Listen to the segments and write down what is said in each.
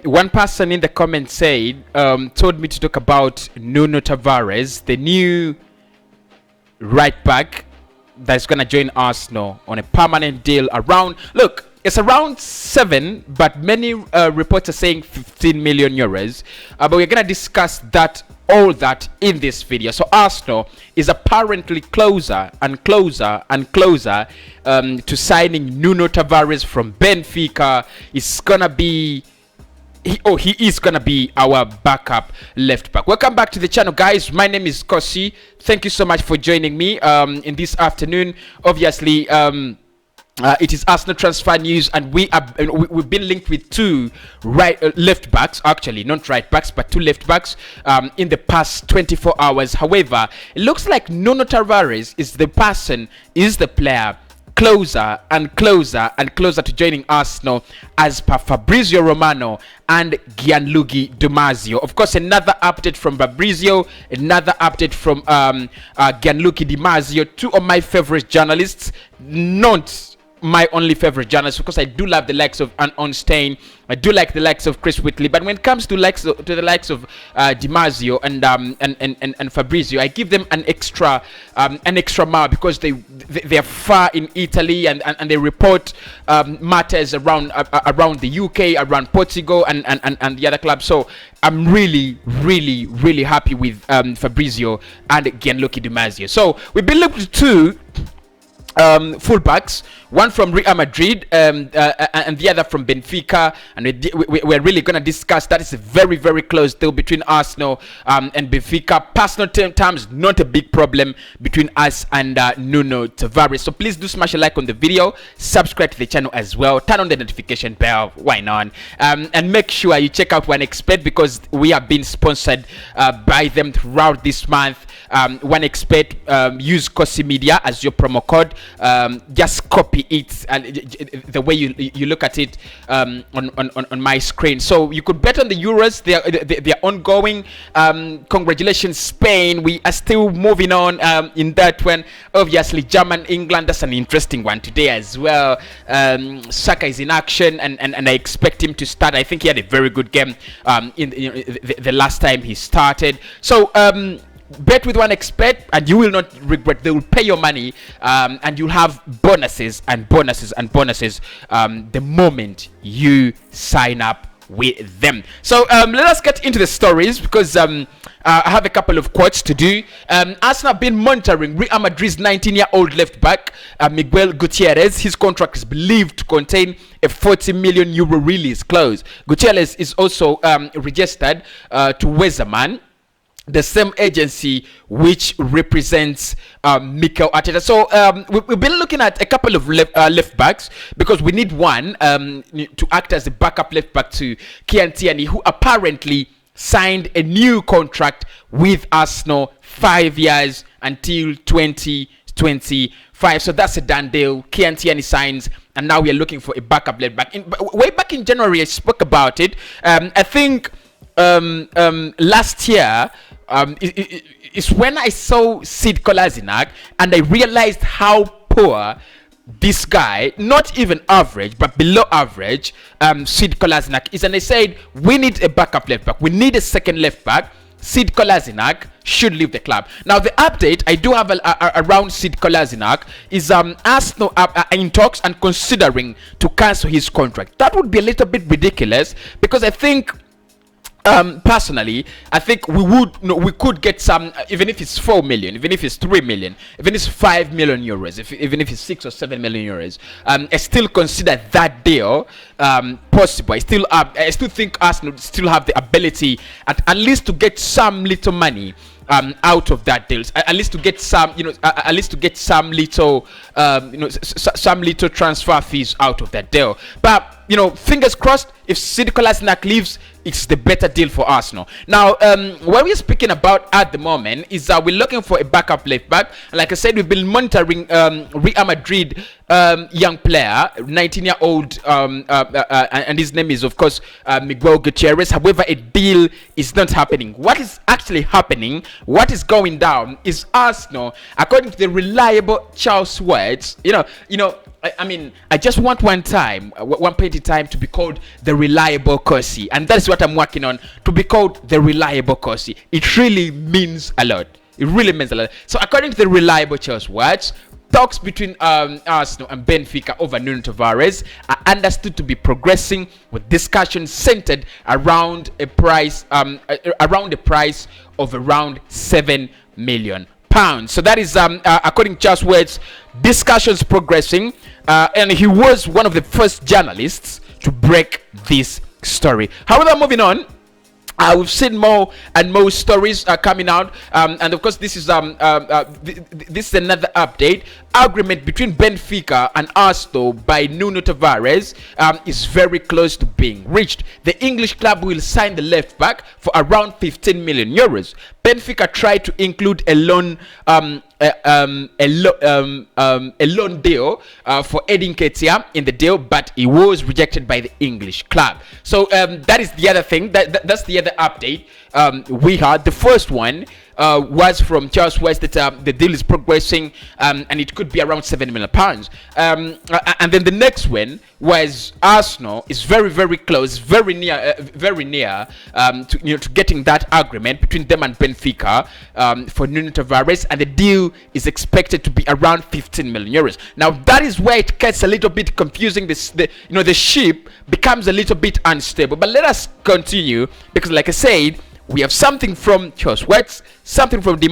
one person in the comments said, told me to talk about Nuno Tavarez, the new right back that's gonna join Arsenal on a permanent deal around. Look, it's around 7, but many reports are saying 15 million euros. But we're gonna discuss all that in this video. So Arsenal is apparently closer and closer and closer to signing Nuno Tavarez from Benfica. It's gonna be he is gonna be our backup left back. Welcome back to the channel, guys. My name is Cossy. Thank you so much for joining me in this afternoon. Obviously, it is Arsenal transfer news, and we've been linked with two left backs, actually not right backs, but two left backs in the past 24 hours. However, it looks like Nuno Tavarez is the player closer and closer and closer to joining Arsenal, as per Fabrizio Romano and Gianluigi Di Marzio. Of course, another update from Fabrizio, another update from Gianluigi Di Marzio, two of my favorite journalists, not my only favorite journalist, because I do love the likes of Stain. I do like the likes of Chris Whitley, but when it comes to the likes of Di Marzio and Fabrizio, I give them an extra mile, because they're far in Italy, and they report matters around the UK, around Portugal, and the other clubs. So I'm really happy with Fabrizio and Gianluigi Di Marzio. So we've been looking to fullbacks, one from Real Madrid and the other from Benfica, and we're really going to discuss that. It's a very close deal between Arsenal and Benfica. Personal terms, not a big problem between us and Nuno Tavarez. So please do smash a like on the video, subscribe to the channel as well, turn on the notification bell, why not, and make sure you check out One Expert, because we are being sponsored by them throughout this month. One Expert, use Cossy Media as your promo code. Just copy it, and the way you look at it on my screen. So you could bet on the Euros. They're ongoing. Congratulations, Spain. We are still moving on in that one. Obviously, German, England, that's an interesting one today as well. Saka is in action, and I expect him to start. I think he had a very good game in the last time he started. So bet with One Expert, and you will not regret. They will pay your money, and you'll have bonuses and bonuses and bonuses the moment you sign up with them. So let us get into the stories, because I have a couple of quotes to do. Arsenal have been monitoring Real Madrid's 19-year-old left back Miguel Gutierrez. His contract is believed to contain a 40 million euro release clause. Gutierrez is also registered to Weserman, the same agency which represents Mikel Arteta. So we've been looking at a couple of left backs, because we need one to act as a backup left back to Kian Tierney, who apparently signed a new contract with Arsenal, 5 years until 2025. So that's a done deal. Kian Tierney signs, and now we are looking for a backup left back. Way back in January, I spoke about it. I think last year, it's when I saw Sid Kolasinac, and I realized how poor this guy, not even average but below average, Sid Kolasinac is. And I said, we need a backup left back, we need a second left back. Sid Kolasinac should leave the club. Now the update I do have around Sid Kolasinac is Arsenal are in talks and considering to cancel his contract. That would be a little bit ridiculous, because I think personally, I think we could get some, even if it's 4 million, even if it's 3 million, even if it's 5 million euros, even if it's 6 or 7 million euros. I still consider that deal possible. I still think Arsenal still have the ability at least to get some little money out of that deal, at least to get some, at least to get some little, some little transfer fees out of that deal. But fingers crossed, if Sid Kolasinac leaves, it's the better deal for Arsenal. Now, what we're speaking about at the moment is we're looking for a backup left back. Like I said, we've been monitoring Real Madrid young player, 19-year-old, and his name is, of course, Miguel Gutierrez. However, a deal is not happening. What is actually happening, what is going down, is Arsenal, according to the reliable Charles words, I mean, I just want one point in time to be called the reliable Cossy, and that's what I'm working on, to be called the reliable Cossy. It really means a lot. It really means a lot. So according to the reliable Chelsea words, talks between Arsenal and Benfica over Nuno Tavarez are understood to be progressing, with discussions centered around a price of around £7 million. So that is according to Charles words, discussions progressing, and he was one of the first journalists to break this story. However, moving on, we've seen more and more stories coming out, and of course this is this is another update. Agreement between Benfica and Arsenal by Nuno Tavarez is very close to being reached. The English club will sign the left back for around €15 million. Benfica tried to include a loan deal for Edin Ketia in the deal, but it was rejected by the English club. So that is the other thing. That's the other update we had. The first one was from Charles West that the deal is progressing, and it could be around £7 million. And then the next one was Arsenal is very close, very near to getting that agreement between them and Benfica for Nuno Tavarez, and the deal is expected to be around €15 million. Now that is where it gets a little bit confusing. The ship becomes a little bit unstable. But let us continue, because like I said, we have something from Charles West, something from Di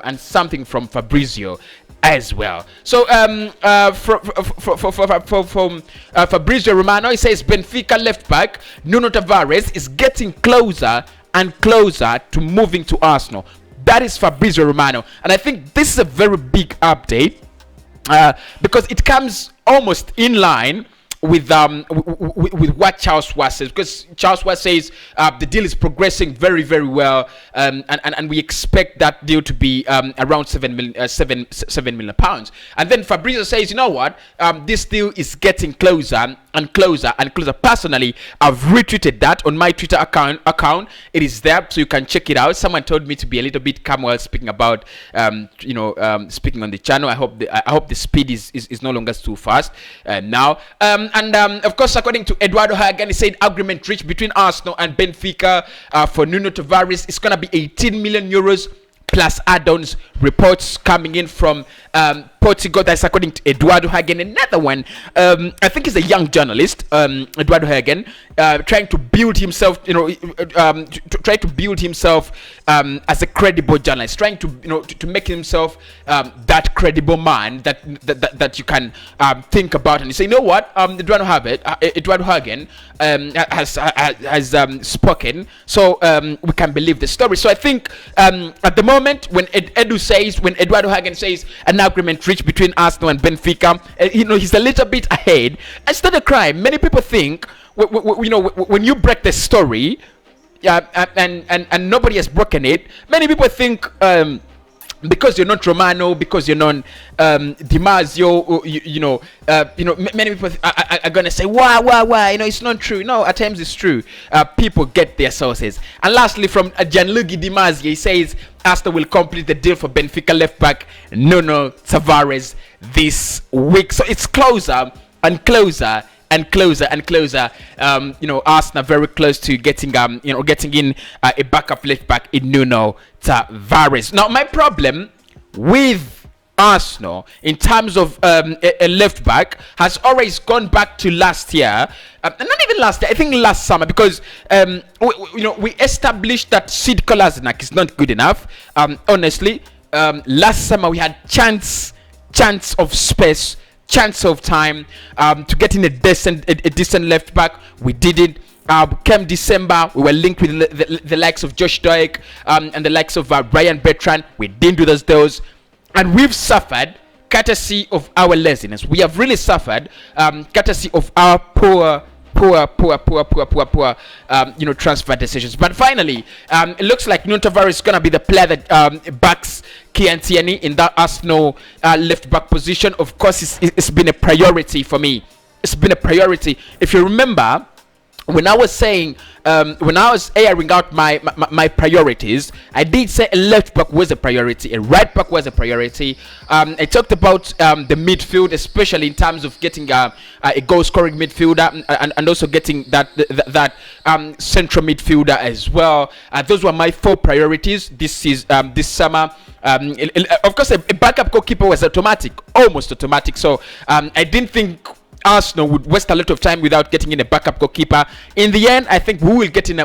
and something from Fabrizio as well. So from Fabrizio Romano, he says Benfica left back Nuno Tavarez is getting closer and closer to moving to Arsenal. That is Fabrizio Romano, and I think this is a very big update because it comes almost in line with what Charles Wass says, because Charles Wass says the deal is progressing very well, and we expect that deal to be around £7 million. And then Fabrizio says, you know what, this deal is getting closer and closer and closer. Personally, I've retweeted that on my Twitter account. It is there, so you can check it out. Someone told me to be a little bit calm while speaking about speaking on the channel. I hope the speed is no longer too fast now. And of course, according to Eduardo Hagen, he said agreement reached between Arsenal and Benfica for Nuno Tavarez is going to be €18 million plus add-ons. Reports coming in from Portugal. That's according to Eduardo Hagen. Another one, I think he's a young journalist, Eduardo Hagen, trying to build himself, try to build himself as a credible journalist, trying to make himself that credible man that you can think about, and you say, you know what, Eduardo Hagen has spoken, so we can believe the story. So I think at the moment, when Eduardo Hagen says an agreement reached between Arsenal and Benfica, he's a little bit ahead. It's not a crime. Many people think when you break the story, and nobody has broken it, many people think because you're not Romano, because you're not Di Marzio, many people are gonna say why it's not true. No, at times it's true. People get their sources. And lastly, from Gianluigi Di Marzio, he says Arsenal will complete the deal for Benfica left back Nuno Tavarez this week. So it's closer and closer and closer and closer. Arsenal very close to getting in a backup left back in Nuno Tavarez. Now, my problem with Arsenal in terms of a left back has always gone back to last year, not even last year, I think last summer, because we established that Sid Kolasinac is not good enough. Honestly, last summer we had chance of space, chance of time to get in a decent left back. We didn't. Came December, we were linked with the likes of Josh Doig and the likes of Brian Bertrand. We didn't do those deals, and we've suffered courtesy of our laziness. We have really suffered courtesy of our poor transfer decisions. But finally, it looks like Nuno Tavarez is going to be the player that backs Kian Tierney in that Arsenal left back position. Of course, it's been a priority for me. It's been a priority. If you remember, when I was saying, when I was airing out my priorities, I did say a left back was a priority, a right back was a priority. I talked about the midfield, especially in terms of getting a goal scoring midfielder, and also getting that central midfielder as well. Those were my 4 priorities this summer. Of course, a backup goalkeeper was automatic, almost automatic. So I didn't think Arsenal would waste a lot of time without getting in a backup goalkeeper. In the end, I think we will get in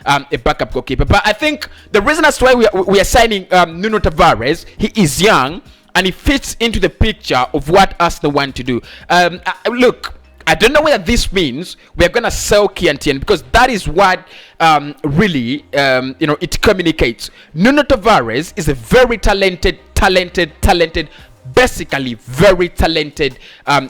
a backup goalkeeper. But I think the reason as to why we are signing Nuno Tavarez, he is young and he fits into the picture of what Arsenal want to do. Look, I don't know whether this means we're gonna sell Kiantian, because that is what really it communicates. Nuno Tavarez is a very talented, basically very talented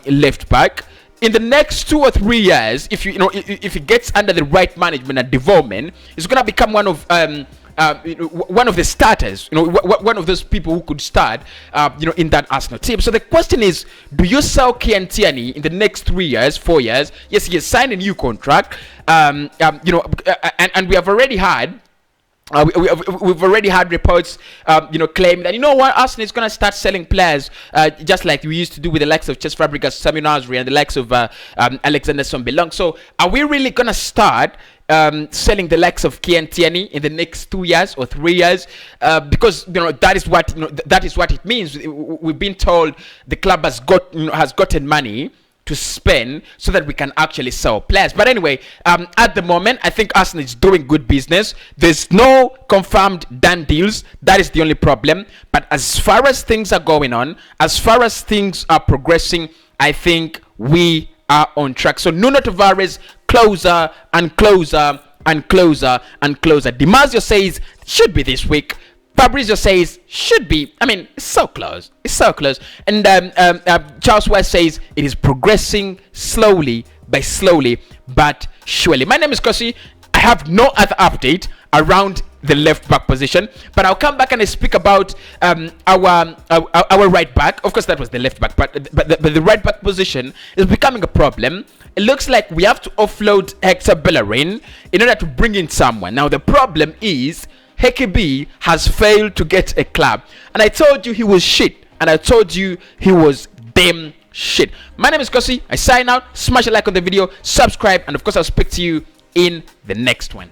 left back. In the next 2 or 3 years, if if he gets under the right management and development, he's gonna become one of the starters, one of those people who could start in that Arsenal team. So the question is, do you sell Kiantiani in the next 3 years, 4 years? Yes, he has signed a new contract, and we have already had we've already had reports, claiming that Arsenal is going to start selling players, just like we used to do with the likes of Cesc Fabregas, Sami Nasri, and the likes of Alexander Song-Belong. So, are we really going to start selling the likes of Kiantiani in the next 2 years or 3 years? Because that is what it means. We've been told the club has gotten money to spend so that we can actually sell players. But anyway, at the moment, I think Arsenal is doing good business. There's no confirmed done deals. That is the only problem. But as far as things are going on, as far as things are progressing, I think we are on track. So Nuno Tavarez, closer and closer and closer and closer. Dimasio says should be this week. Fabrizio says should be. I mean, it's so close. It's so close. And Charles West says it is progressing slowly but surely. My name is Cossy. I have no other update around the left back position, but I'll come back and speak about our right back. Of course, that was the left back, but the right back position is becoming a problem. It looks like we have to offload Hector Bellerin in order to bring in someone. Now the problem is Hakimi has failed to get a club, and I told you he was shit, and I told you he was damn shit. My name is Cossy. I sign out. Smash a like on the video, subscribe, and of course I'll speak to you in the next one.